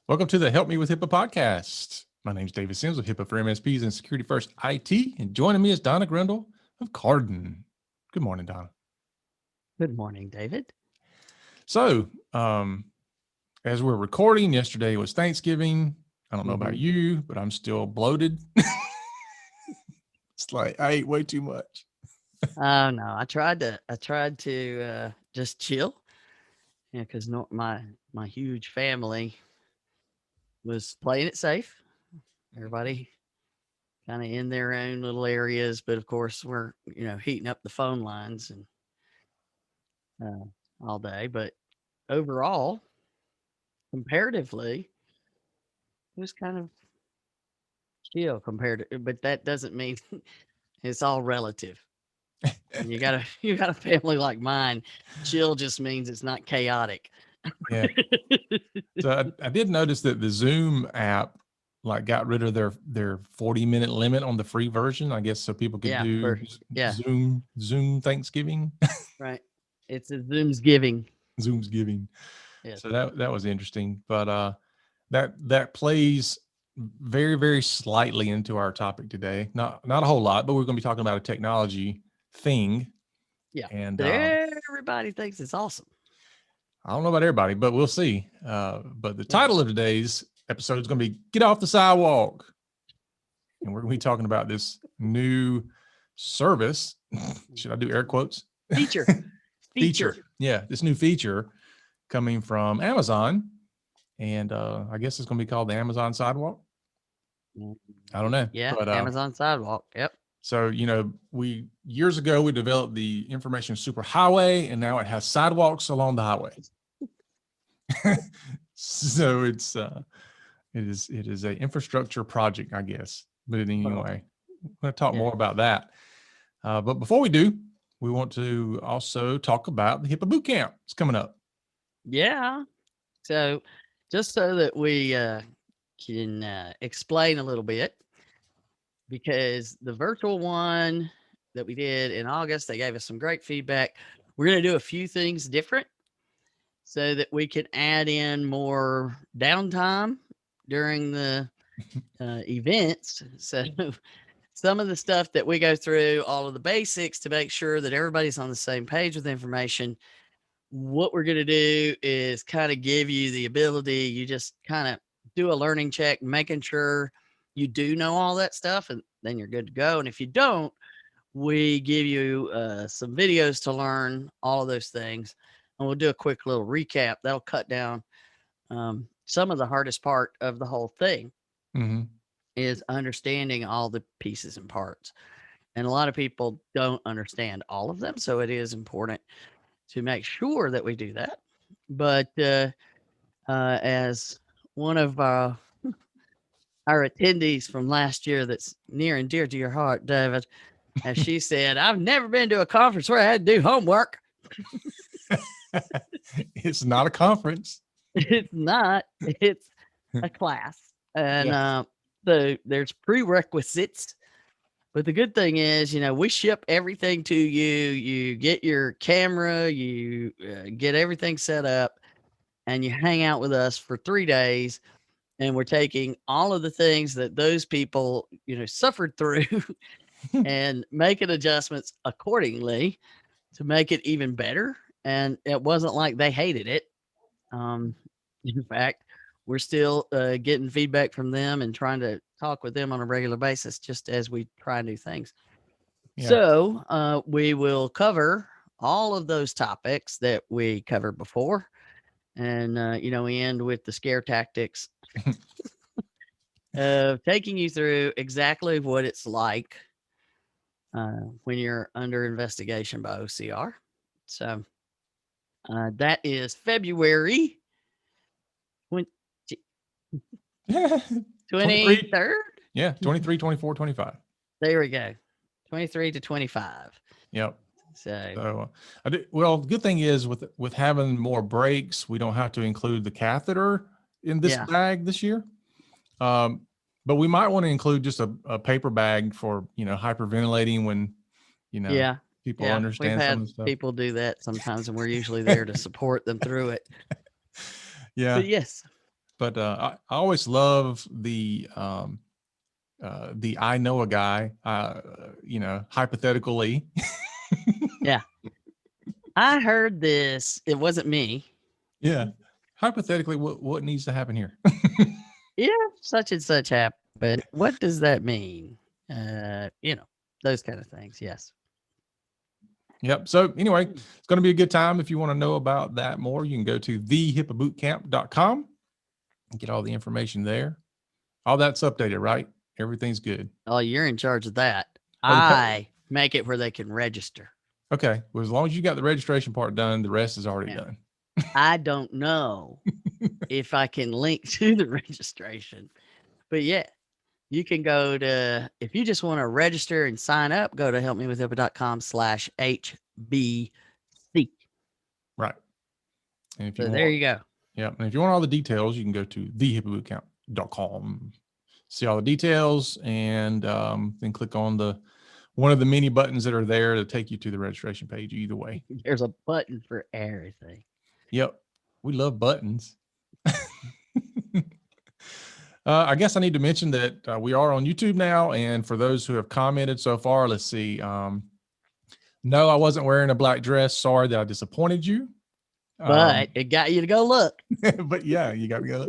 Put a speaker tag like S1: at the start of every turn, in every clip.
S1: Welcome to the Help Me with HIPAA podcast. My name is David Sims with HIPAA for MSPs and Security First IT, and joining me is Donna Grindle of Carden. Good morning, Donna.
S2: Good morning, David.
S1: So, as we're recording, yesterday was Thanksgiving. I don't know about
S2: Mhm.
S1: you, but I'm still bloated. It's like I ate way too much.
S2: Oh no, I tried to just chill, because no, my huge family was playing it safe. Everybody kind of in their own little areas, but of course we're heating up the phone lines and uh, all day. But overall, comparatively, it was kind of chill compared to. But that doesn't mean it's all relative. You got a you got a family like mine. Chill just means it's not chaotic.
S1: Yeah. So I did notice that the Zoom app like got rid of their 40-minute limit on the free version, I guess, so people could
S2: Yeah,
S1: do
S2: yeah,
S1: Zoom Thanksgiving,
S2: right. It's a Zoom's giving.
S1: Zoom's giving.
S2: Yes.
S1: So that was interesting, but that plays very, very slightly into our topic today. Not a whole lot, but we're going to be talking about a technology thing.
S2: Yeah.
S1: And
S2: But everybody thinks it's awesome.
S1: I don't know about everybody, but we'll see. But the
S2: Yeah.
S1: title of today's episode is going to be "Get Off the Sidewalk," and we're going to be talking about this new service. Should I do air quotes?
S2: Feature.
S1: Feature.
S2: Feature.
S1: Yeah, this new feature coming from Amazon, and I guess it's going to be called the Amazon Sidewalk.
S2: Mm,
S1: I don't know,
S2: yeah.
S1: but
S2: Amazon Sidewalk. Yep.
S1: so we years ago we developed the information superhighway, and now it has sidewalks along the highway. So it is a infrastructure project, I guess. But
S2: Well,
S1: anyway, I'm going to talk
S2: yeah.
S1: more about that. But before we do, we want to also talk about the HIPAA boot camp. It's coming up.
S2: Yeah. So just so that we can explain a little bit, because the virtual one that we did in August, they gave us some great feedback. We're going to do a few things different so that we can add in more downtime during the events. So some of the stuff that we go through, all of the basics to make sure that everybody's on the same page with information. What we're going to do is kind of give you the ability, you just kind of do a learning check, making sure you do know all that stuff, and then you're good to go. And if you don't, we give you some videos to learn all of those things. And we'll do a quick little recap. That'll cut down some of the hardest part of the whole thing
S1: Mm-hmm.
S2: is understanding all the pieces and parts. And a lot of people don't understand all of them. So it is important to make sure that we do that. But as one of our attendees from last year that's near and dear to your heart, David, as she said, I've never been to a conference where I had to do homework.
S1: It's not a conference.
S2: It's not, it's a class. And
S1: Yeah.
S2: so there's prerequisites. But the good thing is, we ship everything to you. You get your camera, you get everything set up, and you hang out with us for 3 days. And we're taking all of the things that those people, suffered through and making adjustments accordingly to make it even better. And it wasn't like they hated it. Um, in fact, we're still getting feedback from them and trying to talk with them on a regular basis, just as we try new things.
S1: Yeah.
S2: So we will cover all of those topics that we covered before. And, we end with the scare tactics of taking you through exactly what it's like when you're under investigation by OCR. So that is February 20,
S1: 23.
S2: 23rd.
S1: Yeah. 23, 24, 25.
S2: There we go. 23 to 25.
S1: Yep.
S2: So,
S1: So well, the good thing is with having more breaks, we don't have to include the catheter in this
S2: yeah.
S1: bag this year. Um, but we might want to include just a paper bag for, hyperventilating when, you know,
S2: Yeah.
S1: people
S2: Yeah. We've
S1: understand some of
S2: had
S1: the stuff.
S2: people do that sometimes, and we're usually there to support them through it.
S1: Yeah.
S2: But yes.
S1: But I always love the I know a guy, hypothetically.
S2: Yeah. I heard this. It wasn't me.
S1: Yeah. Hypothetically, what needs to happen here?
S2: Yeah, such and such happened. What does that mean? Those kind of things. Yes.
S1: Yep. So anyway, it's going to be a good time. If you want to know about that more, you can go to thehipabootcamp.com and get all the information there. All that's updated, right? Everything's good.
S2: Oh, you're in charge of that.
S1: Oh,
S2: I make it where they can register.
S1: Okay. Well, as long as you got the registration part done, the rest is already done.
S2: I don't know if I can link to the registration, but yeah, you can go to, if you just want to register and sign up, go to helpmewithhipa.com/HBC.
S1: Right. And if
S2: So
S1: you
S2: there
S1: want,
S2: you go.
S1: yeah. And if you want all the details, you can go to thehipabootcamp.com, see all the details, and then click on one of the many buttons that are there to take you to the registration page either way.
S2: There's a button for everything.
S1: Yep. We love buttons. I guess I need to mention that we are on YouTube now. And for those who have commented so far, let's see. No, I wasn't wearing a black dress. Sorry that I disappointed you.
S2: But it got you to go look.
S1: But yeah, you got to go.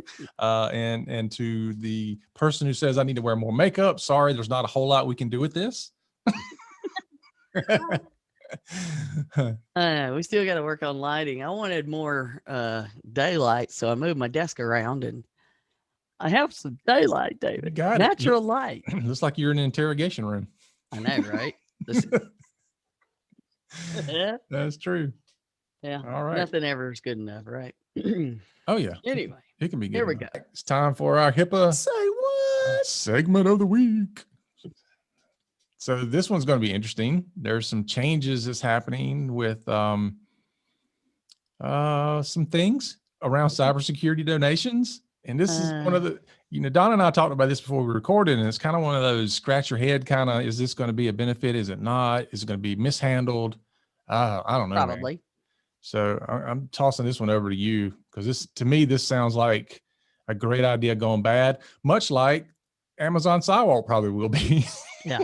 S1: And to the person who says I need to wear more makeup, sorry, there's not a whole lot we can do with this.
S2: We still got to work on lighting. I wanted more daylight, so I moved my desk around and I have some daylight, David.
S1: You got
S2: Natural light.
S1: Looks like you're in an interrogation room.
S2: I know, right? Yeah.
S1: That's true.
S2: Yeah.
S1: All right.
S2: Nothing ever is good enough, right?
S1: Oh yeah.
S2: Anyway,
S1: it can be good.
S2: Here we go.
S1: It's time for our HIPAA
S2: Say what?
S1: segment of the week. So this one's going to be interesting. There's some changes that's happening with some things around cybersecurity donations. And this is one of the, Don and I talked about this before we recorded, and it's kind of one of those scratch your head kind of, is this going to be a benefit? Is it not? Is it going to be mishandled? I don't know.
S2: Probably.
S1: Man. So I'm tossing this one over to you because to me, this sounds like a great idea going bad, much like Amazon Sidewalk probably will be.
S2: Yeah,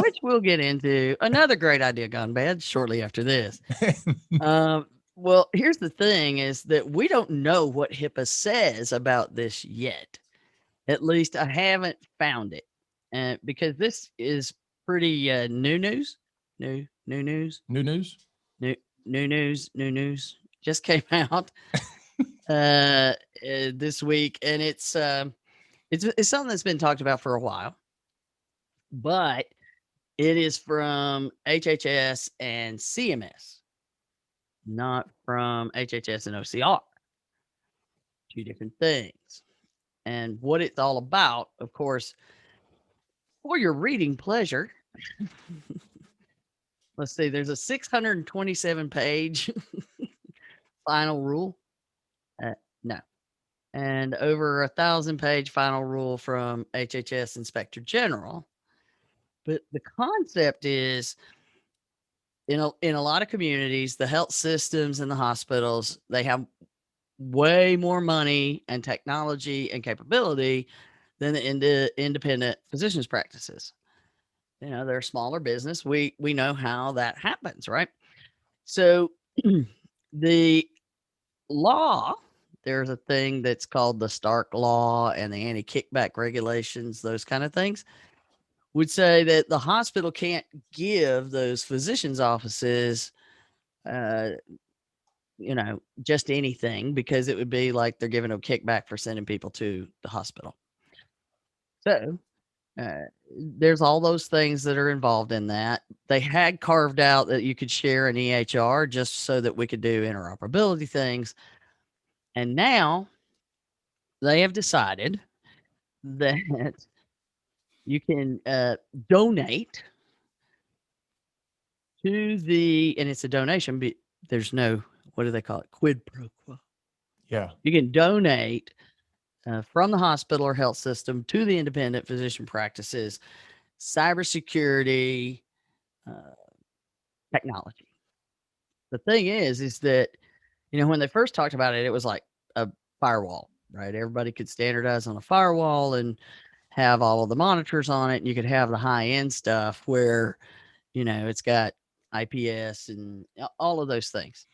S2: which we'll get into. Another great idea gone bad shortly after this. Well, here's the thing is that we don't know what HIPAA says about this yet. At least I haven't found it. Because this is pretty new news. New news. Just came out this week, and it's something that's been talked about for a while. But it is from HHS and CMS, not from HHS and OCR. Two different things. And what it's all about, of course, for your reading pleasure. Let's see, there's a 627 page final rule. No. And over 1,000 page final rule from HHS Inspector General. But the concept is in a lot of communities, the health systems and the hospitals, they have way more money and technology and capability than the independent physicians practices. They're a smaller business. We know how that happens, right? So the law, there's a thing that's called the Stark Law and the anti-kickback regulations, those kind of things, would say that the hospital can't give those physicians' offices, just anything, because it would be like they're giving a kickback for sending people to the hospital. So there's all those things that are involved in that. They had carved out that you could share an EHR just so that we could do interoperability things. And now they have decided that you can donate to and it's a donation, but there's no, what do they call it? Quid pro quo.
S1: Yeah.
S2: You can donate from the hospital or health system to the independent physician practices, cybersecurity technology. The thing is that, when they first talked about it, it was like a firewall. right? Everybody could standardize on a firewall and have all of the monitors on it. And you could have the high end stuff where, it's got IPS and all of those things.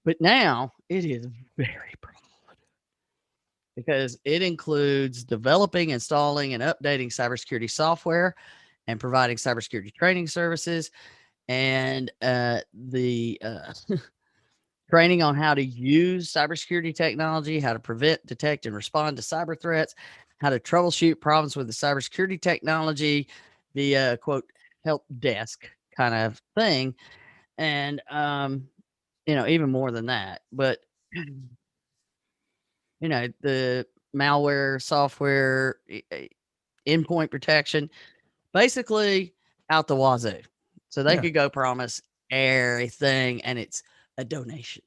S2: But now it is very broad because it includes developing, installing, and updating cybersecurity software and providing cybersecurity training services and the training on how to use cybersecurity technology, how to prevent, detect, and respond to cyber threats, how to troubleshoot problems with the cybersecurity technology, the quote help desk kind of thing, and even more than that. But the malware, software, endpoint protection, basically out the wazoo. So they
S1: Yeah.
S2: could go promise everything, and it's a donation.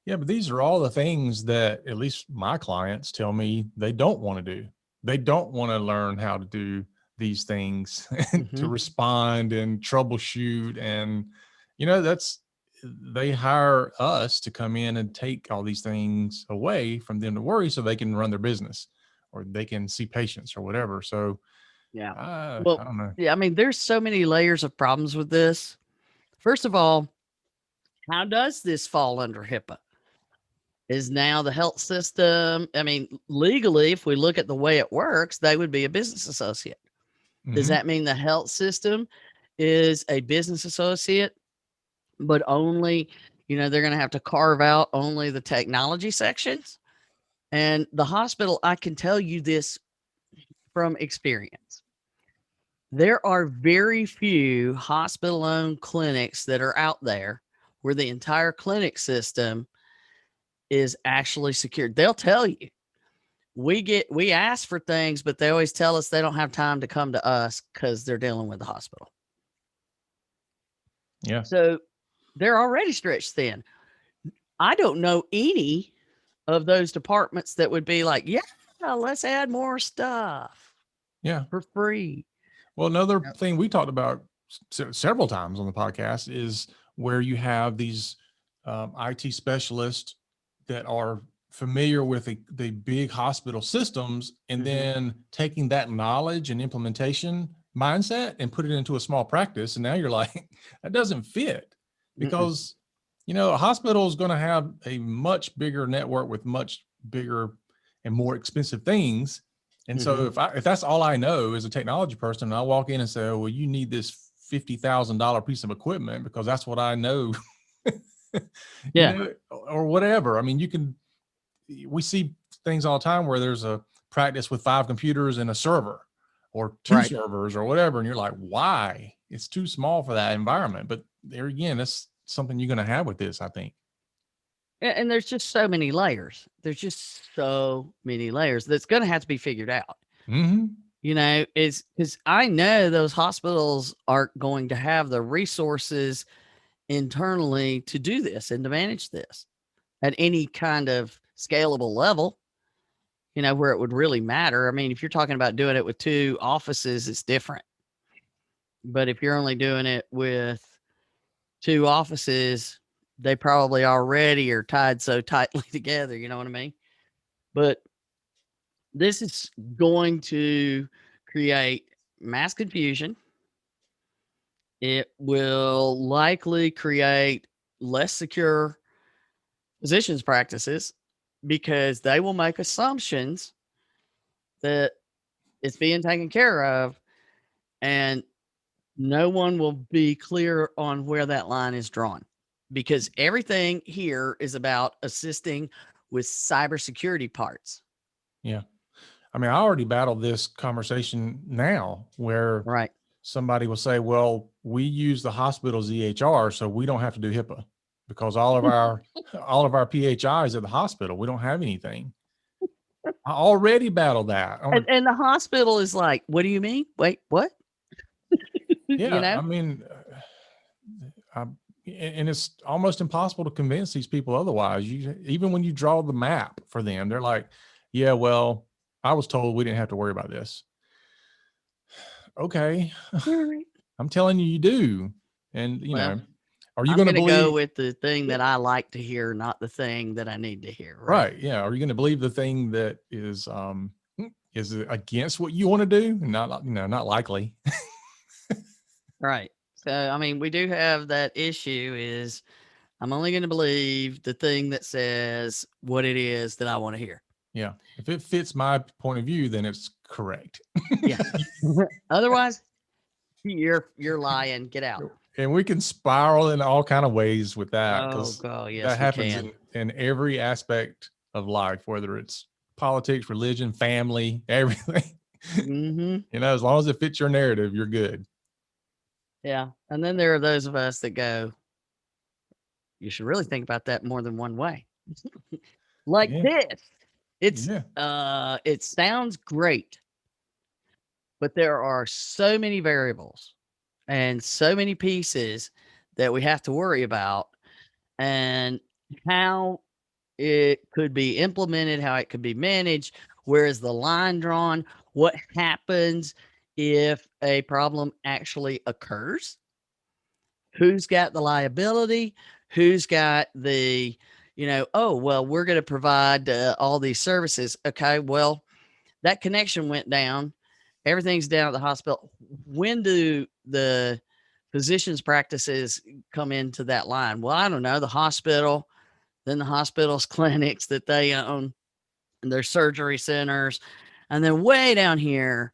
S1: Yeah, but these are all the things that at least my clients tell me they don't want to do. They don't want to learn how to do these things and to respond and troubleshoot. And, they hire us to come in and take all these things away from them to worry so they can run their business or they can see patients or whatever. So,
S2: Yeah.
S1: I
S2: Well,
S1: don't know.
S2: yeah, I mean, there's so many layers of problems with this. First of all, how does this fall under HIPAA? Is now the health system, I mean, legally, if we look at the way it works, they would be a business associate. Does
S1: Mhm.
S2: that mean the health system is a business associate, but only, they're going to have to carve out only the technology sections? And the hospital, I can tell you this from experience. There are very few hospital owned clinics that are out there where the entire clinic system is actually secured. They'll tell you we ask for things, but they always tell us they don't have time to come to us because they're dealing with the hospital.
S1: Yeah.
S2: So they're already stretched thin. I don't know any of those departments that would be like, yeah, let's add more stuff
S1: Yeah.
S2: for free.
S1: Well, another
S2: Yep.
S1: thing we talked about several times on the podcast is where you have these IT specialists that are familiar with the big hospital systems and then taking that knowledge and implementation mindset and put it into a small practice. And now you're like, that doesn't fit because, a hospital is going to have a much bigger network with much bigger and more expensive things. And so if that's all I know as a technology person, and I walk in and say, oh, well, you need this $50,000 piece of equipment because that's what I know,
S2: Yeah.
S1: or whatever. I mean, we see things all the time where there's a practice with 5 computers and a server or 2
S2: Right.
S1: servers or whatever. And you're like, why? It's too small for that environment. But there again, that's something you're going to have with this, I think.
S2: And there's just so many layers. There's just so many layers that's going to have to be figured out. Is because I know those hospitals aren't going to have the resources internally to do this and to manage this at any kind of scalable level, where it would really matter. I mean, if you're talking about doing it with 2 offices, it's different. But if you're only doing it with 2 offices, they probably already are tied so tightly together. You know what I mean? But this is going to create mass confusion. It will likely create less secure physicians' practices because they will make assumptions that it's being taken care of, and no one will be clear on where that line is drawn because everything here is about assisting with cybersecurity parts.
S1: Yeah. I mean, I already battled this conversation now where
S2: Right.
S1: somebody will say, well, we use the hospital's EHR, so we don't have to do HIPAA because all of our PHIs at the hospital, we don't have anything. I already battled that.
S2: And the hospital is like, what do you mean? Wait, what?
S1: Yeah, I mean, and it's almost impossible to convince these people otherwise. Even when you draw the map for them, they're like, yeah, well, I was told we didn't have to worry about this. Okay. I'm telling you, you do. And, Are you
S2: I'm
S1: going to
S2: going to go
S1: believe?
S2: with the thing that I like to hear, not the thing that I need to hear.
S1: Right. Yeah. Are you going to believe the thing that is against what you want to do? Not, not likely.
S2: Right. So, I mean, we do have that issue is I'm only going to believe the thing that says what it is that I want to hear.
S1: Yeah. If it fits my point of view, then it's correct.
S2: Yeah. Otherwise, you're lying. Get out.
S1: And we can spiral in all kind of ways with that,
S2: Oh
S1: because
S2: God, yes,
S1: that
S2: we
S1: happens
S2: can.
S1: in every aspect of life, whether it's politics, religion, family, everything.
S2: Mm-hmm.
S1: As long as it fits your narrative, you're good.
S2: Yeah. And then there are those of us that go, you should really think about that more than one way. Like
S1: Yeah.
S2: this.
S1: Yeah.
S2: It sounds great, but there are so many variables and so many pieces that we have to worry about, and how it could be implemented, how it could be managed, where is the line drawn, what happens if a problem actually occurs, who's got the liability, who's got the, oh, well, we're going to provide all these services. Okay, well, that connection went down. Everything's down at the hospital. When do the physician's practices come into that line? Well, I don't know. The hospital, then the hospital's clinics that they own, and their surgery centers, and then way down here,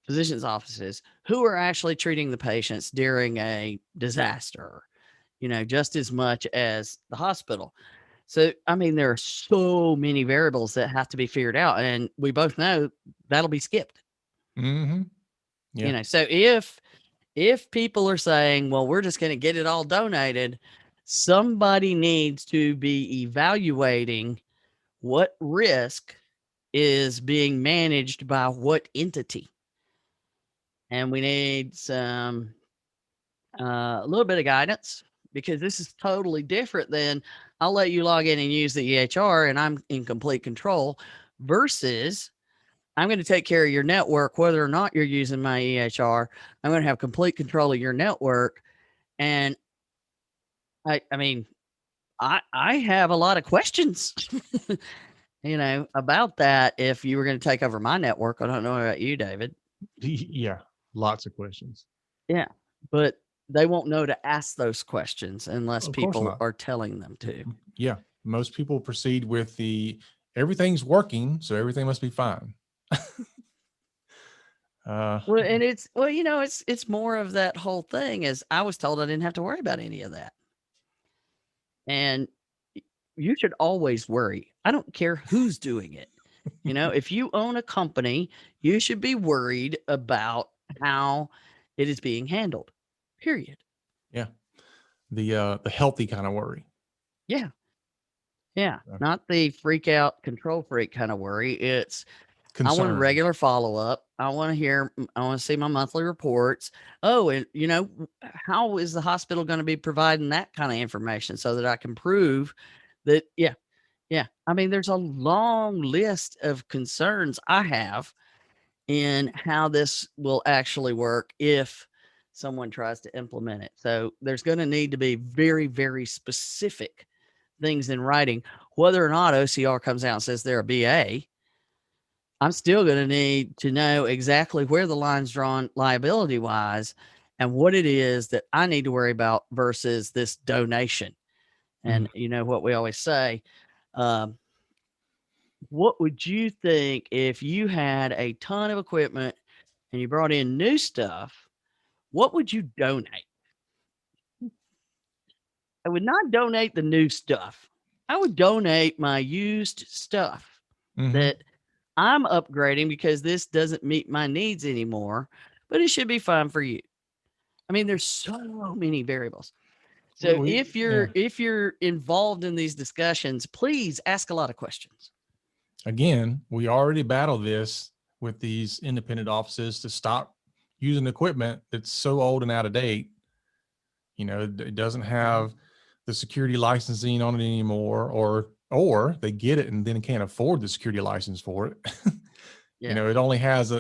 S2: physicians' offices who are actually treating the patients during a disaster, just as much as the hospital. So, I mean, there are so many variables that have to be figured out, and we both know that'll be skipped.
S1: Mm-hmm. Yeah.
S2: So if people are saying, well, we're just going to get it all donated, somebody needs to be evaluating what risk is being managed by what entity. And we need some a little bit of guidance, because this is totally different than I'll let you log in and use the EHR and I'm in complete control, versus I'm going to take care of your network, whether or not you're using my EHR. I'm going to have complete control of your network. And I mean, I have a lot of questions, about that. If you were going to take over my network, I don't know about you, David.
S1: Yeah. Lots of questions.
S2: Yeah. But they won't know to ask those questions unless
S1: Of course
S2: people
S1: not.
S2: are telling them to.
S1: Yeah. Most people proceed with everything's working, so everything must be fine.
S2: Well, and it's more of that whole thing, as I was told I didn't have to worry about any of that. And you should always worry. I don't care who's doing it. If you own a company, you should be worried about how it is being handled. Period.
S1: Yeah. The healthy kind of worry.
S2: Yeah. Yeah. Not the freak out control freak kind of worry. It's I want a
S1: Concern.
S2: regular follow up. I want to see my monthly reports. Oh, and how is the hospital going to be providing that kind of information so that I can prove that? Yeah. Yeah. I mean, there's a long list of concerns I have in how this will actually work if someone tries to implement it. So there's going to need to be very, very specific things in writing. Whether or not OCR comes out and says they're a BA, I'm still going to need to know exactly where the line's drawn liability wise and what it is that I need to worry about versus this donation. And what we always say, um, what would you think if you had a ton of equipment and you brought in new stuff? What would you donate? I would not donate the new stuff. I would donate my used stuff that I'm upgrading because this doesn't meet my needs anymore, but it should be fine for you. I mean, there's so many variables. So if you're involved in these discussions, please ask a lot of questions.
S1: Again, we already battled this with these independent offices to stop using equipment that's so old and out of date. It doesn't have the security licensing on it anymore, or they get it and then can't afford the security license for it.
S2: Yeah.
S1: It only has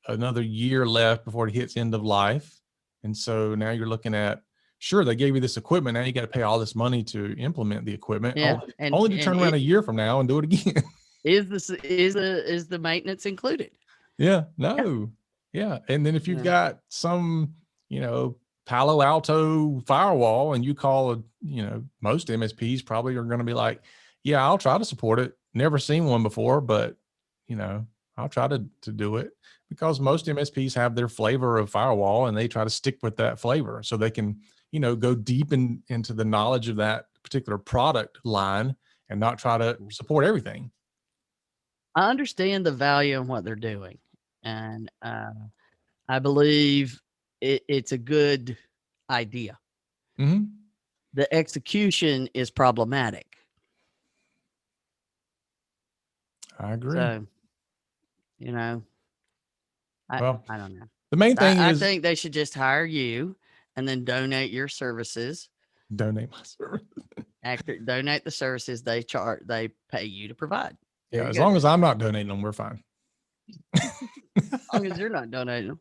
S1: another year left before it hits end of life. And so now you're looking at sure, they gave you this equipment. Now you got to pay all this money to implement the equipment,
S2: Yeah,
S1: only to turn around a year from now and do it again.
S2: Is the maintenance included?
S1: Yeah, no. Yeah. And then if you've got some, Palo Alto firewall and you call, most MSPs probably are going to be like, yeah, I'll try to support it. Never seen one before, but, I'll try to do it, because most MSPs have their flavor of firewall and they try to stick with that flavor so they can, go deep into the knowledge of that particular product line and not try to support everything.
S2: I understand the value in what they're doing, and I believe it's a good idea.
S1: Mm-hmm.
S2: The execution is problematic.
S1: I agree.
S2: So,
S1: Well,
S2: I don't know.
S1: the main thing
S2: I
S1: is
S2: think they should just hire you and then donate your services.
S1: donate my service.
S2: Donate the services they pay you to provide. There
S1: Yeah,
S2: you
S1: as
S2: go.
S1: long as I'm not donating them, we're fine.
S2: As long as you're not donating them.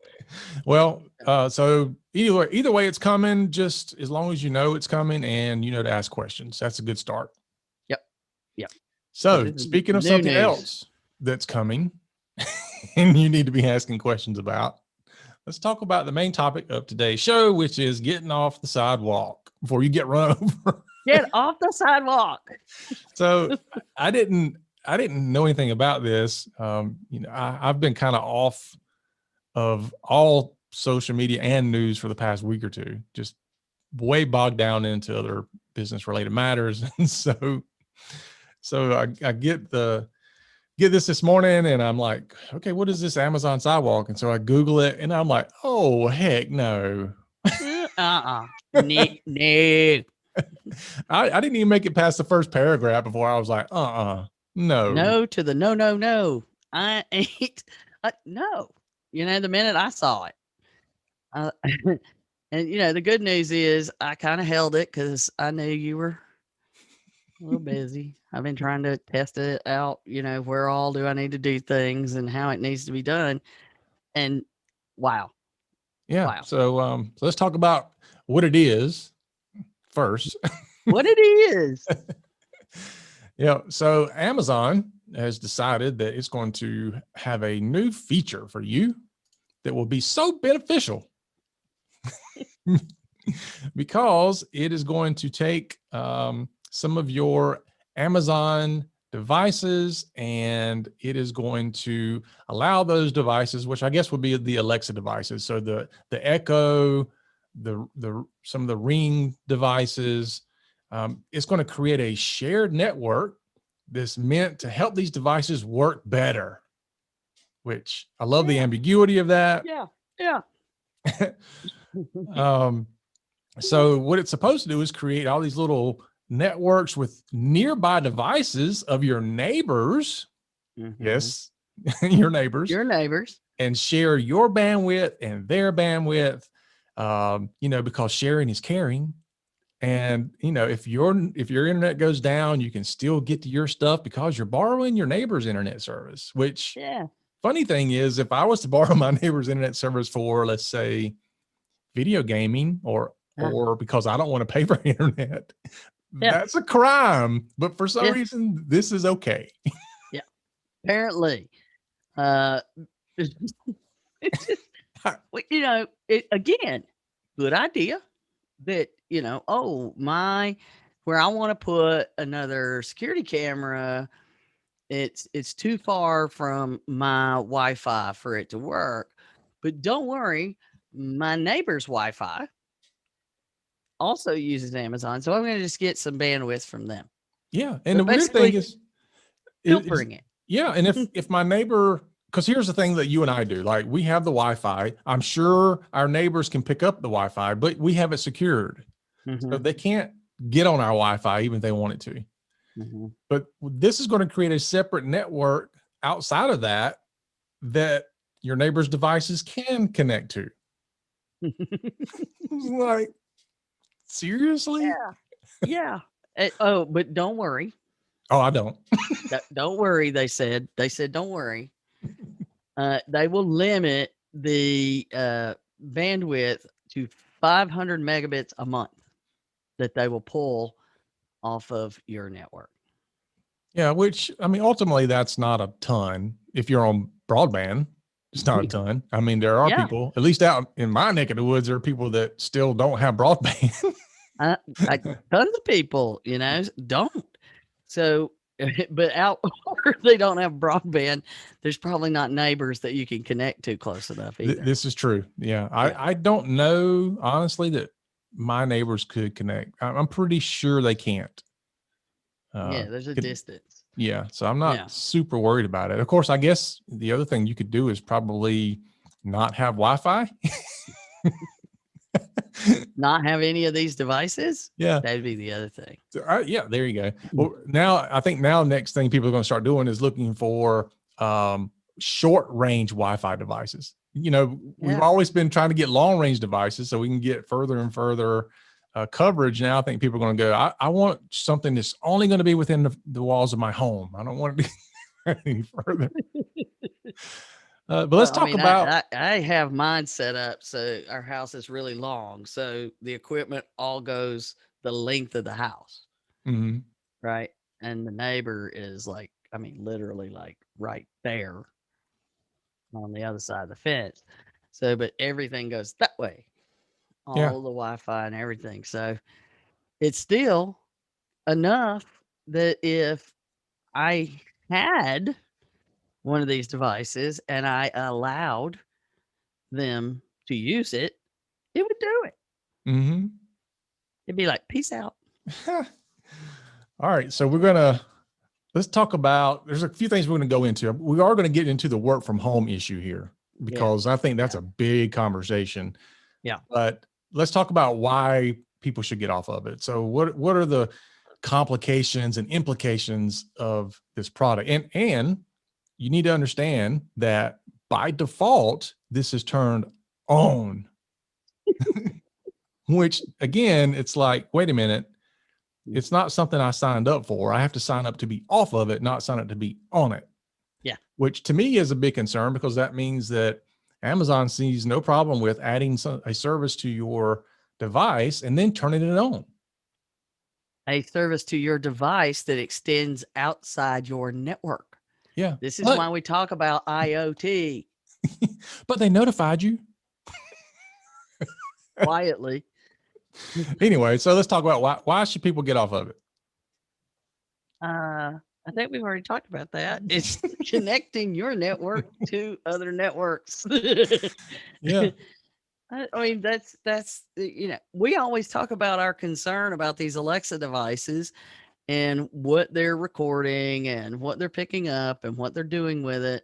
S1: Well, so either way it's coming, just as long as you know it's coming and you know to ask questions. That's a good start.
S2: Yep.
S1: So
S2: this is
S1: speaking of
S2: new
S1: something
S2: news.
S1: else that's coming and you need to be asking questions about, let's talk about the main topic of today's show, which is getting off the sidewalk before you get run over.
S2: Get off the sidewalk.
S1: So I didn't know anything about this. I've been kind of off of all social media and news for the past week or two, just way bogged down into other business related matters. And so I get this morning and I'm like, okay, what is this Amazon Sidewalk? And so I Google it and I'm like, oh, heck no.
S2: No.
S1: I didn't even make it past the first paragraph before I was like, no.
S2: No to the no. I ain't, no. The minute I saw it. And, the good news is I kind of held it because I knew you were a little busy. I've been trying to test it out, where all do I need to do things and how it needs to be done. And wow.
S1: Yeah.
S2: Wow.
S1: So let's talk about what it is first.
S2: What it is.
S1: Yeah. So Amazon has decided that it's going to have a new feature for you that will be so beneficial because it is going to take some of your Amazon devices and it is going to allow those devices, which I guess would be the Alexa devices. So the Echo, some of the Ring devices, it's going to create a shared network that's meant to help these devices work better, which I love the ambiguity of that.
S2: Yeah.
S1: So what it's supposed to do is create all these little networks with nearby devices of your neighbors. Mm-hmm. Yes, your neighbors, and share your bandwidth and their bandwidth. Because sharing is caring. And if your internet goes down, you can still get to your stuff because you're borrowing your neighbor's internet service. Which, funny thing is, if I was to borrow my neighbor's internet service for, let's say, video gaming or because I don't want to pay for internet, that's a crime. But for some reason, this is okay.
S2: Yeah, apparently. Again, good idea that, where I want to put another security camera, it's too far from my Wi-Fi for it to work. But don't worry, my neighbor's Wi-Fi also uses Amazon, so I'm going to just get some bandwidth from them.
S1: Yeah, and the weird thing is
S2: filtering it.
S1: Yeah, and if my neighbor, because here's the thing that you and I do, like we have the Wi-Fi. I'm sure our neighbors can pick up the Wi-Fi, but we have it secured, so they can't get on our Wi-Fi even if they wanted to. Mm-hmm. But this is going to create a separate network outside of that your neighbor's devices can connect to. Like, seriously?
S2: Yeah. But don't worry.
S1: Oh, I don't.
S2: Don't worry. They said, don't worry. They will limit the bandwidth to 500 megabits a month that they will pull off of your network.
S1: Yeah, which I mean, ultimately, that's not a ton. If you're on broadband, it's not a ton. I mean, there are
S2: Yeah.
S1: people, at least out in my neck of the woods, there are people that still don't have broadband.
S2: I, tons of people, don't. So, but out where they don't have broadband, there's probably not neighbors that you can connect to close enough either.
S1: This is true. Yeah.
S2: Yeah.
S1: I don't know, honestly, that my neighbors could connect. I'm pretty sure they can't.
S2: Yeah, there's a distance.
S1: Yeah. So I'm not super worried about it. Of course, I guess the other thing you could do is probably not have Wi-Fi.
S2: Not have any of these devices.
S1: Yeah.
S2: That'd be the other thing.
S1: So, yeah, there you go. Well, now I think next thing people are going to start doing is looking for short range Wi-Fi devices. We've always been trying to get long range devices so we can get further and further coverage. Now I think people are going to go, I want something that's only going to be within the walls of my home. I don't want it to be any further. But let's talk about.
S2: I have mine set up so our house is really long, so the equipment all goes the length of the house, right? And the neighbor is literally like right there on the other side of the fence. So, but everything goes that way, all the Wi-Fi and everything. So, it's still enough that if I had one of these devices and I allowed them to use it, it would do it. It'd be like, peace out.
S1: All right. So let's talk about, there's a few things we're going to go into. We are going to get into the work from home issue here because I think that's a big conversation.
S2: Yeah.
S1: But let's talk about why people should get off of it. So what are the complications and implications of this product? And you need to understand that by default, this is turned on, which again, it's like, wait a minute, it's not something I signed up for. I have to sign up to be off of it, not sign up to be on it.
S2: Yeah.
S1: Which to me is a big concern because that means that Amazon sees no problem with adding a service to your device and then turning it on.
S2: A service to your device that extends outside your network.
S1: Yeah.
S2: This is why we talk about IoT.
S1: But they notified you.
S2: Quietly.
S1: Anyway, so let's talk about why should people get off of it?
S2: I think we've already talked about that. It's connecting your network to other networks.
S1: Yeah.
S2: I mean, that's we always talk about our concern about these Alexa devices and what they're recording and what they're picking up and what they're doing with it.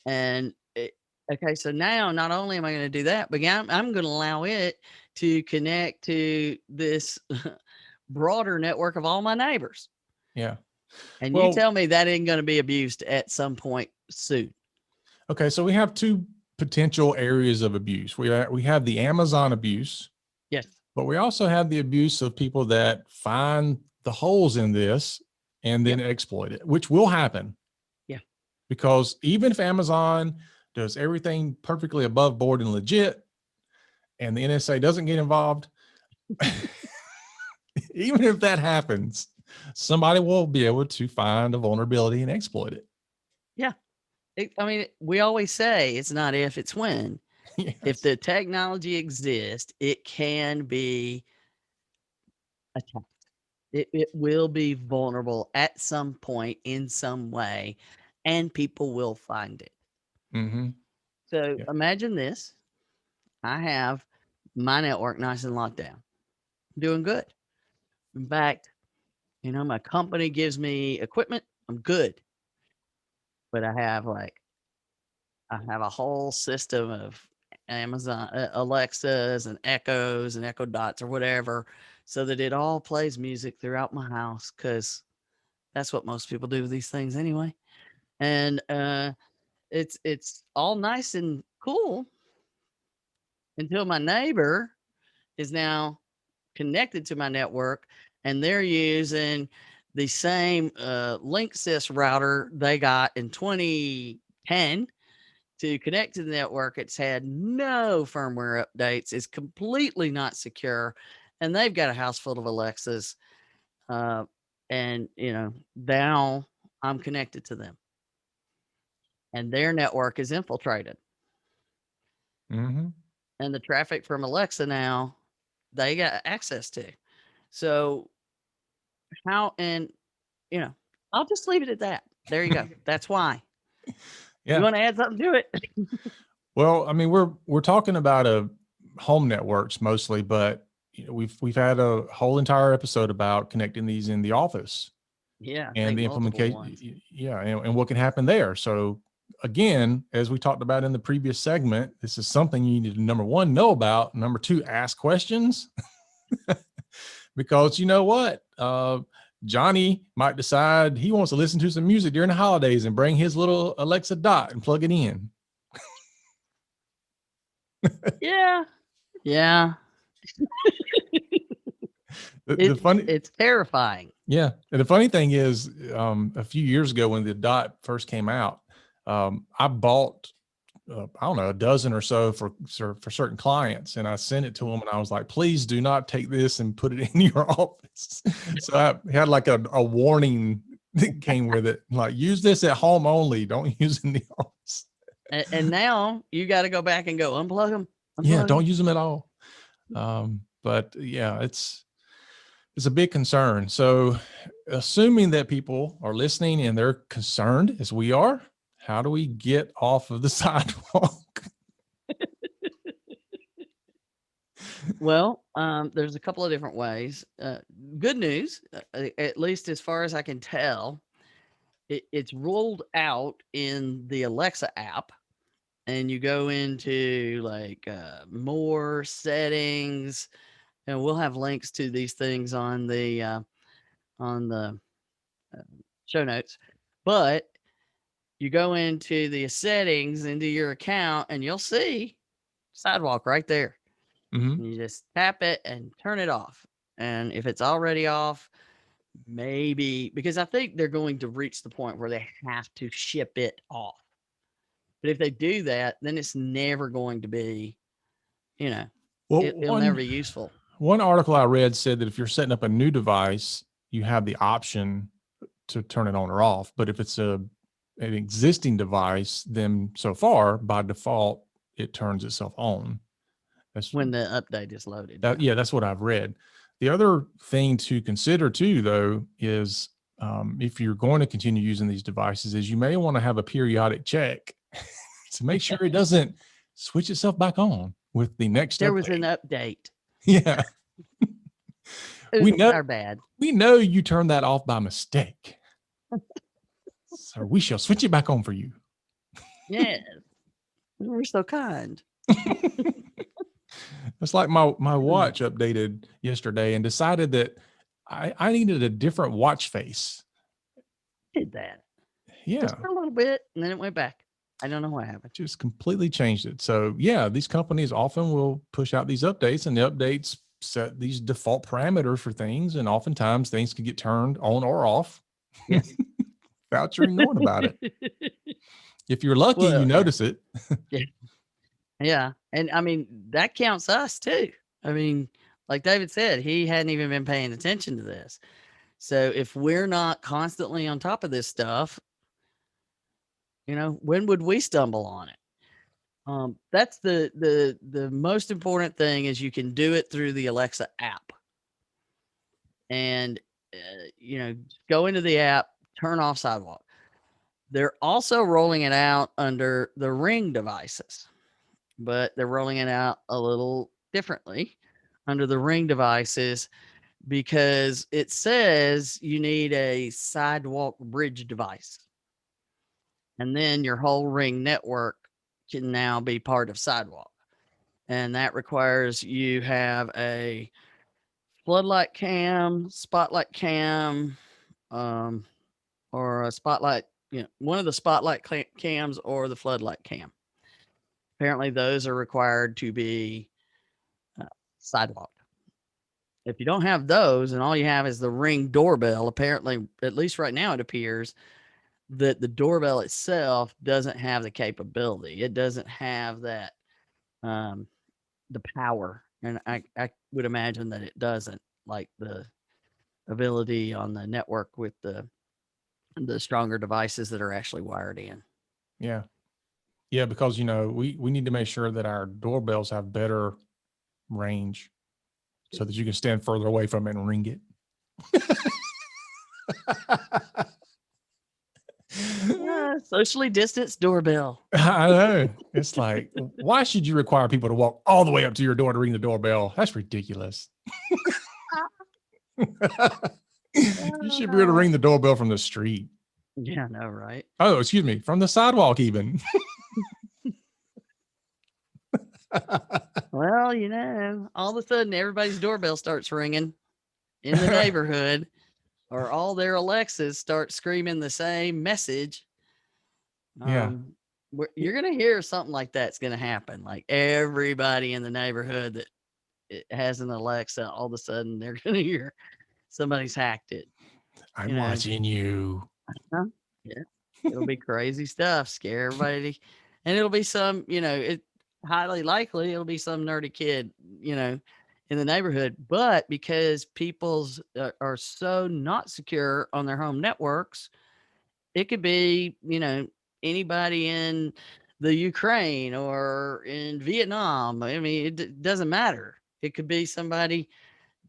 S2: And okay, so now not only am I going to do that, but I'm going to allow it to connect to this broader network of all my neighbors.
S1: Yeah.
S2: And you tell me that ain't going to be abused at some point soon.
S1: Okay, so we have two potential areas of abuse. We have the Amazon abuse.
S2: Yes.
S1: But we also have the abuse of people that find the holes in this and then exploit it, which will happen.
S2: Yeah.
S1: Because even if Amazon does everything perfectly above board and legit, and the NSA doesn't get involved, even if that happens, somebody will be able to find a vulnerability and exploit it.
S2: Yeah. We always say it's not if, it's when. Yes. If the technology exists, it can be attacked. It will be vulnerable at some point in some way, and people will find it. So imagine this. I have my network nice and locked down. I'm doing good. In fact, my company gives me equipment. I'm good. But I have a whole system of Amazon Alexas and Echoes and Echo Dots or whatever, so that it all plays music throughout my house, because that's what most people do with these things anyway. And it's all nice and cool until my neighbor is now connected to my network and they're using the same Linksys router they got in 2010 to connect to the network. It's had no firmware updates. It's completely not secure, and they've got a house full of Alexas. And now I'm connected to them, and their network is infiltrated.
S1: Mm-hmm.
S2: And the traffic from Alexa now they got access to. So how and I'll just leave it at that. There you go. That's why. You
S1: Yeah.
S2: want to add something to it?
S1: Well, I mean, we're talking about home networks mostly, but we've had a whole entire episode about connecting these in the office.
S2: Yeah, I
S1: And
S2: think
S1: the
S2: multiple
S1: implementation,
S2: ones.
S1: yeah, and what can happen there. So again, as we talked about in the previous segment, this is something you need to, number one, know about. Number two, ask questions. Because you know what? Johnny might decide he wants to listen to some music during the holidays and bring his little Alexa Dot and plug it in.
S2: Yeah. Yeah. It's terrifying.
S1: Yeah. And the funny thing is, a few years ago when the Dot first came out, I bought, I don't know, a dozen or so for certain clients. And I sent it to them and I was like, please do not take this and put it in your office. So I had like a warning that came with it. Like, use this at home only. Don't use it in the office.
S2: And now you got to go back and go unplug them.
S1: Yeah. Don't use them at all. But yeah, it's a big concern. So assuming that people are listening and they're concerned as we are, how do we get off of the sidewalk?
S2: Well, there's a couple of different ways. Good news, at least as far as I can tell, it's rolled out in the Alexa app, and you go into like more settings, and we'll have links to these things on the show notes. But you go into the settings into your account, and you'll see Sidewalk right there.
S1: Mm-hmm.
S2: You just tap it and turn it off. And if it's already off, maybe because I think they're going to reach the point where they have to ship it off. But if they do that, then it's never going to be,
S1: Well,
S2: it'll never be useful.
S1: One article I read said that if you're setting up a new device, you have the option to turn it on or off. But if it's an existing device, then so far by default, it turns itself on.
S2: That's when the update is loaded.
S1: Yeah, that's what I've read. The other thing to consider too, though, is if you're going to continue using these devices, is you may want to have a periodic check to make sure it doesn't switch itself back on with the next
S2: There
S1: update.
S2: was an update.
S1: Yeah.
S2: We know our bad.
S1: We know you turned that off by mistake. So we shall switch it back on for you.
S2: Yes. We're so kind.
S1: It's like my watch updated yesterday and decided that I needed a different watch face.
S2: Did that.
S1: Yeah.
S2: Just for a little bit, and then it went back. I don't know what happened.
S1: Just completely changed it. So yeah, these companies often will push out these updates, and the updates set these default parameters for things, and oftentimes things can get turned on or off.
S2: Yeah.
S1: Without you knowing about it. If you're lucky, you notice it.
S2: Yeah. And I mean, that counts us too. I mean, like David said, he hadn't even been paying attention to this. So if we're not constantly on top of this stuff, when would we stumble on it? That's the most important thing is you can do it through the Alexa app. And, go into the app, turn off Sidewalk. They're also rolling it out under the Ring devices, but they're rolling it out a little differently under the Ring devices because it says you need a Sidewalk bridge device. And then your whole Ring network can now be part of Sidewalk. And that requires you have a floodlight cam, spotlight cam, or a spotlight, one of the spotlight cams or the floodlight cam. Apparently, those are required to be Sidewalk. If you don't have those and all you have is the Ring doorbell, apparently, at least right now, it appears that the doorbell itself doesn't have the capability. It doesn't have that the power, and I would imagine that it doesn't, like the ability on the network with the stronger devices that are actually wired in.
S1: Yeah. Yeah, because we need to make sure that our doorbells have better range so that you can stand further away from it and ring it.
S2: Socially distanced doorbell.
S1: I know. It's like, why should you require people to walk all the way up to your door to ring the doorbell? That's ridiculous. You should be able to ring the doorbell from the street.
S2: Yeah, I know, right?
S1: Oh, excuse me, from the sidewalk even.
S2: Well, all of a sudden everybody's doorbell starts ringing in the neighborhood, or all their Alexas start screaming the same message.
S1: Yeah.
S2: You're going to hear something like that's going to happen. Like everybody in the neighborhood that it has an Alexa, all of a sudden they're going to hear somebody's hacked it.
S1: I'm watching you.
S2: Huh? Yeah. It'll be crazy stuff, scare everybody. And it'll be some, it highly likely it'll be some nerdy kid, in the neighborhood. But because people's are so not secure on their home networks, it could be, anybody in the Ukraine or in Vietnam. I mean, it doesn't matter. It could be somebody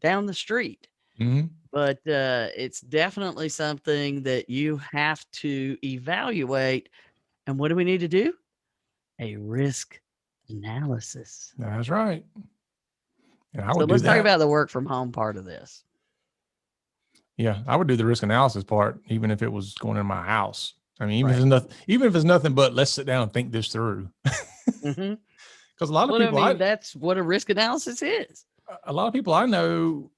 S2: down the street.
S1: Mm-hmm.
S2: But it's definitely something that you have to evaluate. And what do we need to do? A risk analysis.
S1: That's right. And I
S2: So
S1: would
S2: let's
S1: do
S2: talk
S1: that.
S2: about the work from home part of this.
S1: Yeah, I would do the risk analysis part, even if it was going in my house. I mean, even
S2: Right.
S1: if it's nothing, but let's sit down and think this through.
S2: Mhm.
S1: Because a lot of
S2: Well, I
S1: people,
S2: mean, that's what a risk analysis is.
S1: a lot of people I know,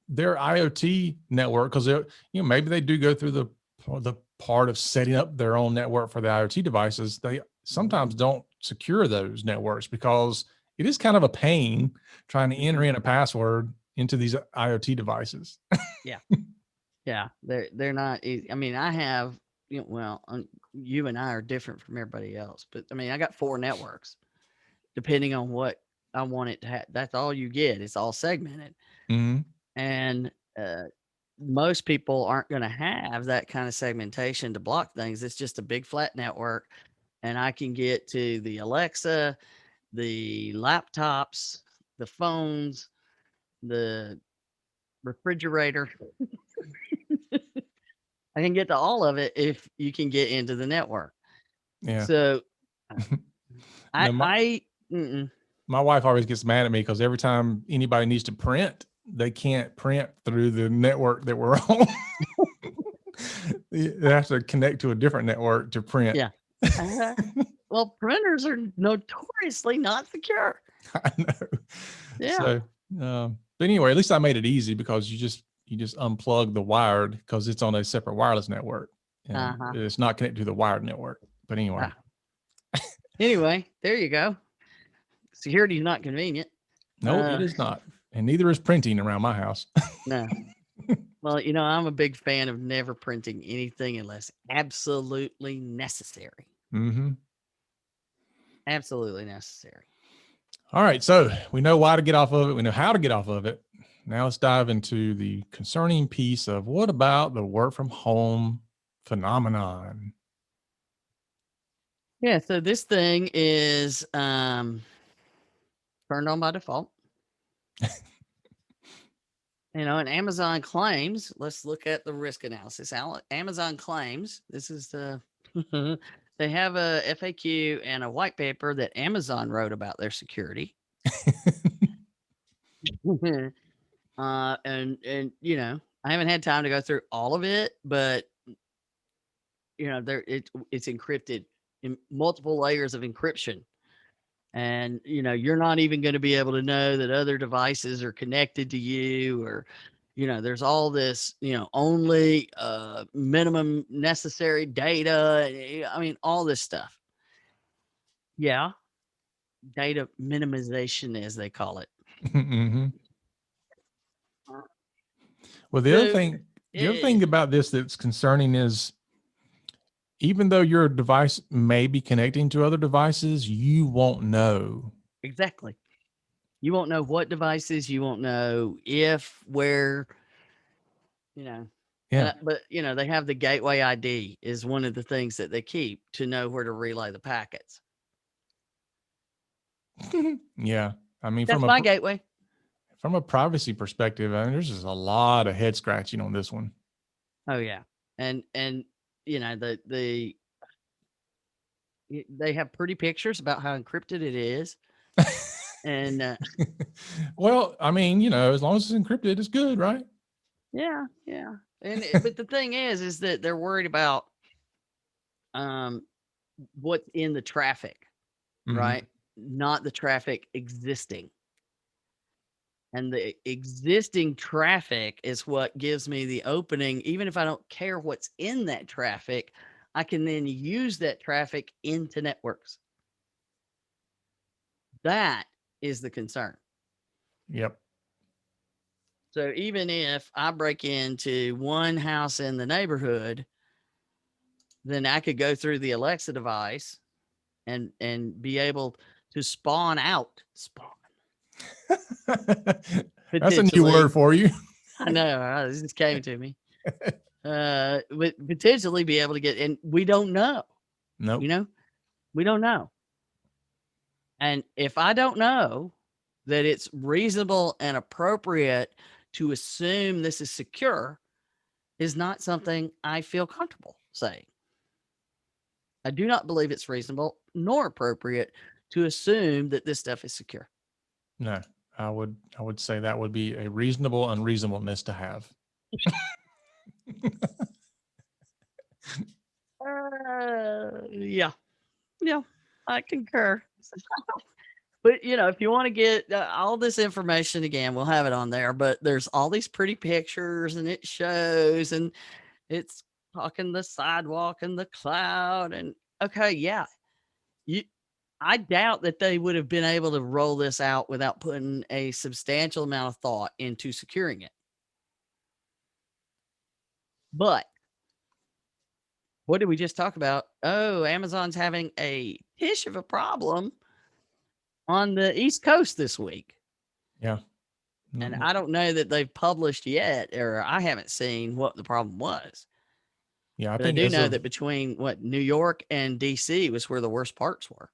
S1: their IoT network, because maybe they do go through the part of setting up their own network for the IoT devices. They sometimes don't secure those networks because it is kind of a pain trying to enter in a password into these IoT devices.
S2: Yeah. Yeah. They're not easy. I mean, I have, you and I are different from everybody else, but I mean, I got 4 networks depending on what I want it to have. That's all you get. It's all segmented.
S1: Mm-hmm.
S2: And most people aren't going to have that kind of segmentation to block things. It's just a big flat network, and I can get to the Alexa, the laptops, the phones, the refrigerator. I can get to all of it if you can get into the network.
S1: Yeah.
S2: So
S1: No, my wife always gets mad at me because every time anybody needs to print, they can't print through the network that we're on. They have to connect to a different network to print.
S2: Yeah. Well, printers are notoriously not secure.
S1: I know.
S2: Yeah.
S1: So, but anyway, at least I made it easy because you just unplug the wired because it's on a separate wireless network. And it's not connected to the wired network. But anyway.
S2: Anyway, there you go. Security is not convenient.
S1: No, it is not. And neither is printing around my house.
S2: No. Well, I'm a big fan of never printing anything unless absolutely necessary.
S1: Mm-hmm.
S2: Absolutely necessary.
S1: All right. So we know why to get off of it. We know how to get off of it. Now let's dive into the concerning piece of what about the work from home phenomenon?
S2: Yeah. So this thing is turned on by default. And Amazon claims, let's look at the risk analysis. Amazon claims, this is they have a FAQ and a white paper that Amazon wrote about their security. And I haven't had time to go through all of it, but it's encrypted in multiple layers of encryption. And you're not even going to be able to know that other devices are connected to you, or there's all this only minimum necessary data. I mean, all this stuff. Yeah, data minimization, as they call it.
S1: Mm-hmm. Well, the other thing about this that's concerning is even though your device may be connecting to other devices, you won't know.
S2: Exactly. You won't know what devices, you won't know if, where, you know.
S1: Yeah.
S2: But they have the gateway ID is one of the things that they keep to know where to relay the packets.
S1: Yeah. I mean,
S2: That's my gateway.
S1: from a privacy perspective, I mean, there's just a lot of head scratching on this one.
S2: Oh yeah. And they have pretty pictures about how encrypted it is. And
S1: Well, I mean, as long as it's encrypted, it's good, right?
S2: yeah. And but the thing is that they're worried about what's in the traffic, right? Not the traffic existing. And the existing traffic is what gives me the opening. Even if I don't care what's in that traffic, I can then use that traffic into networks. That is the concern.
S1: Yep.
S2: So even if I break into one house in the neighborhood, then I could go through the Alexa device and be able to spawn.
S1: That's a new word for you.
S2: I know, this just came to me. But potentially be able to get, and we don't know.
S1: Nope.
S2: We don't know. And if I don't know that it's reasonable and appropriate to assume this is secure, is not something I feel comfortable saying. I do not believe it's reasonable nor appropriate to assume that this stuff is secure.
S1: No, I would say that would be a reasonable unreasonableness to have.
S2: Yeah, I concur. But if you want to get all this information again, we'll have it on there. But there's all these pretty pictures, and it shows, and it's talking the sidewalk and the cloud, and okay, yeah, I doubt that they would have been able to roll this out without putting a substantial amount of thought into securing it. But what did we just talk about? Oh, Amazon's having a tish of a problem on the East Coast this week.
S1: Yeah.
S2: And I don't know that they've published yet, or I haven't seen what the problem was.
S1: Yeah,
S2: But I do know that between New York and DC was where the worst parts were.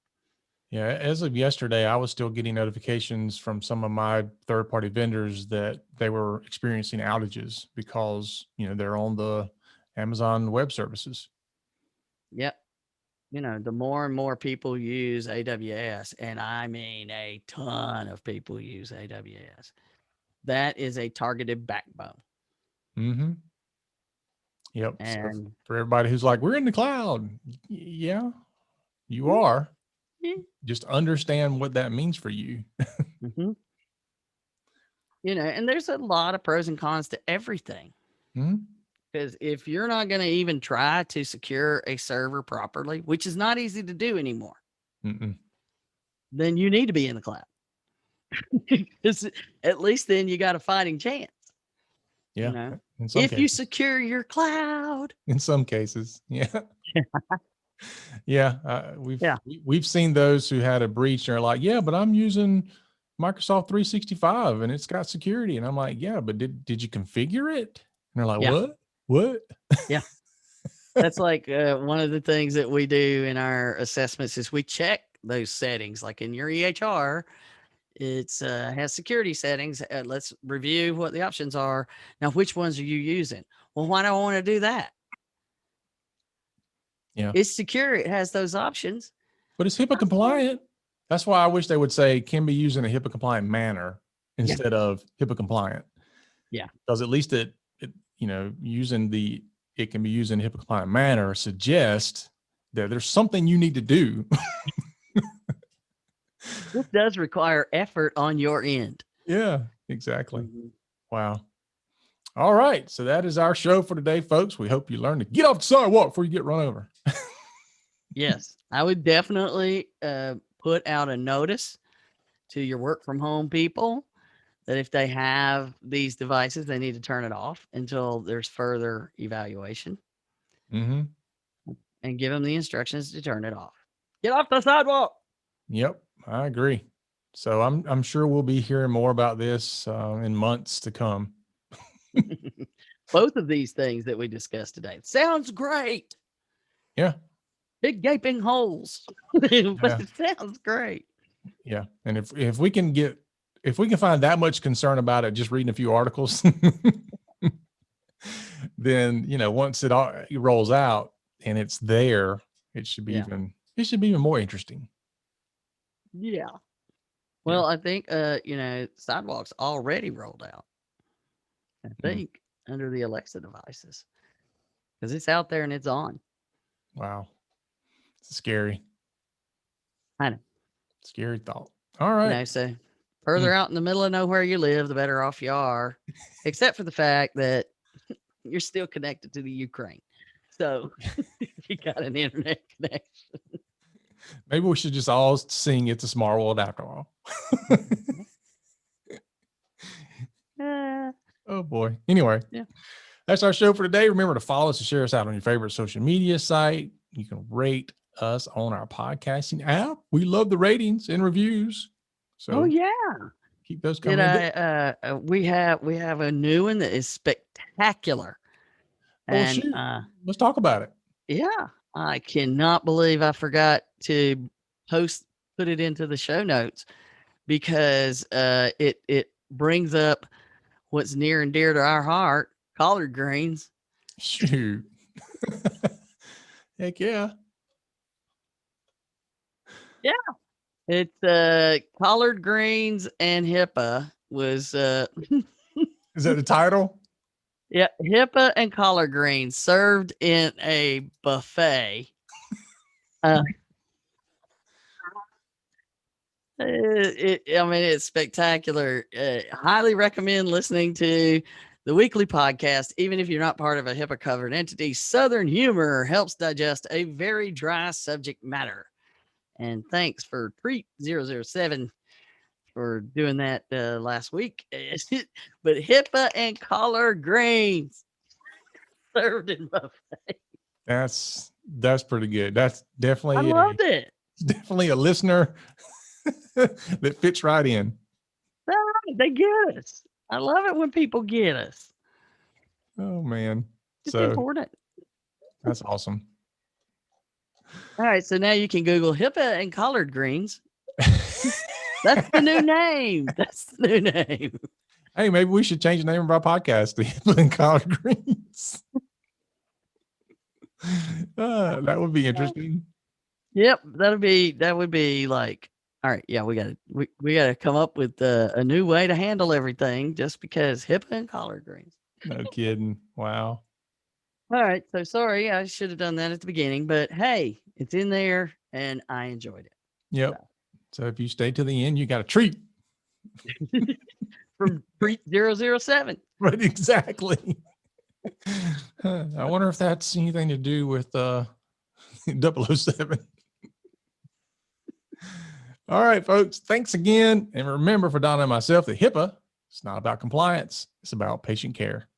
S1: Yeah, as of yesterday, I was still getting notifications from some of my third-party vendors that they were experiencing outages because, they're on the Amazon Web Services.
S2: Yep. The more and more people use AWS, and I mean a ton of people use AWS, that is a targeted backbone.
S1: Mm-hmm. Yep.
S2: And
S1: so for everybody who's like, we're in the cloud. Yeah, you are. Just understand what that means for you.
S2: Mm-hmm. And there's a lot of pros and cons to everything. Because if you're not going to even try to secure a server properly, which is not easy to do anymore, then you need to be in the cloud. Because at least then you got a fighting chance.
S1: Yeah.
S2: If you secure your cloud.
S1: In some cases. Yeah. Yeah. We've seen those who had a breach and are like, yeah, but I'm using Microsoft 365 and it's got security. And I'm like, yeah, but did you configure it? And they're like, what?
S2: Yeah. That's like one of the things that we do in our assessments is we check those settings. Like in your EHR, it's has security settings. Let's review what the options are. Now, which ones are you using? Well, why do I want to do that?
S1: Yeah.
S2: It's secure. It has those options.
S1: But it's HIPAA compliant. That's why I wish they would say can be used in a HIPAA compliant manner instead of HIPAA compliant.
S2: Yeah.
S1: Because at least it can be used in a HIPAA compliant manner suggests that there's something you need to do.
S2: This does require effort on your end.
S1: Yeah, exactly. Wow. All right. So that is our show for today, folks. We hope you learn to get off the sidewalk before you get run over.
S2: Yes, I would definitely put out a notice to your work from home people that if they have these devices, they need to turn it off until there's further evaluation. And and give them the instructions to turn it off. Get off the sidewalk.
S1: Yep, I agree. So I'm sure we'll be hearing more about this in months to come.
S2: Both of these things that we discussed today. Sounds great.
S1: Yeah.
S2: Big gaping holes. But it sounds great.
S1: Yeah. And if we can find that much concern about it, just reading a few articles, then, once it rolls out and it's there, it should be even more interesting.
S2: Yeah. Well, I think, Sidewalk's already rolled out. I think under the Alexa devices, because it's out there and it's on.
S1: Wow. It's scary.
S2: I know.
S1: Scary thought. All right.
S2: So further out in the middle of nowhere you live, the better off you are, except for the fact that you're still connected to the Ukraine. So you got an internet connection.
S1: Maybe we should just all sing "It's a Small World" after all. Oh boy. Anyway, that's our show for today. Remember to follow us and share us out on your favorite social media site. You can rate us on our podcasting app. We love the ratings and reviews. So keep those coming.
S2: We have a new one that is spectacular. And
S1: shoot. Let's talk about it.
S2: Yeah. I cannot believe I forgot to put it into the show notes, because it brings up what's near and dear to our heart, collard greens.
S1: Shoot. Heck yeah.
S2: Yeah. It's collard greens and HIPAA was
S1: Is that the title?
S2: Yeah, HIPAA and collard greens served in a buffet. It's spectacular. Highly recommend listening to the weekly podcast, even if you're not part of a HIPAA covered entity. Southern humor helps digest a very dry subject matter. And thanks for Treat 007 for doing that last week. But HIPAA and collard greens served in buffet.
S1: That's pretty good. That's definitely
S2: I loved it.
S1: Definitely a listener that fits right in.
S2: They get us. I love it when people get us.
S1: Oh man.
S2: It's important.
S1: That's awesome.
S2: All right. So now you can Google HIPAA and collard greens. That's the new name. Hey,
S1: maybe we should change the name of our podcast to HIPAA and collard greens. That would be interesting.
S2: Yep. That would be like, all right. Yeah. We gotta come up with a new way to handle everything, just because HIPAA and collard greens.
S1: No kidding. Wow.
S2: All right. So sorry, I should have done that at the beginning, but hey, it's in there and I enjoyed it.
S1: Yep. So if you stay to the end, you got a treat.
S2: From Treat 007.
S1: Right, exactly. I wonder if that's anything to do with 007. All right, folks. Thanks again. And remember, for Donna and myself, that HIPAA, it's not about compliance. It's about patient care.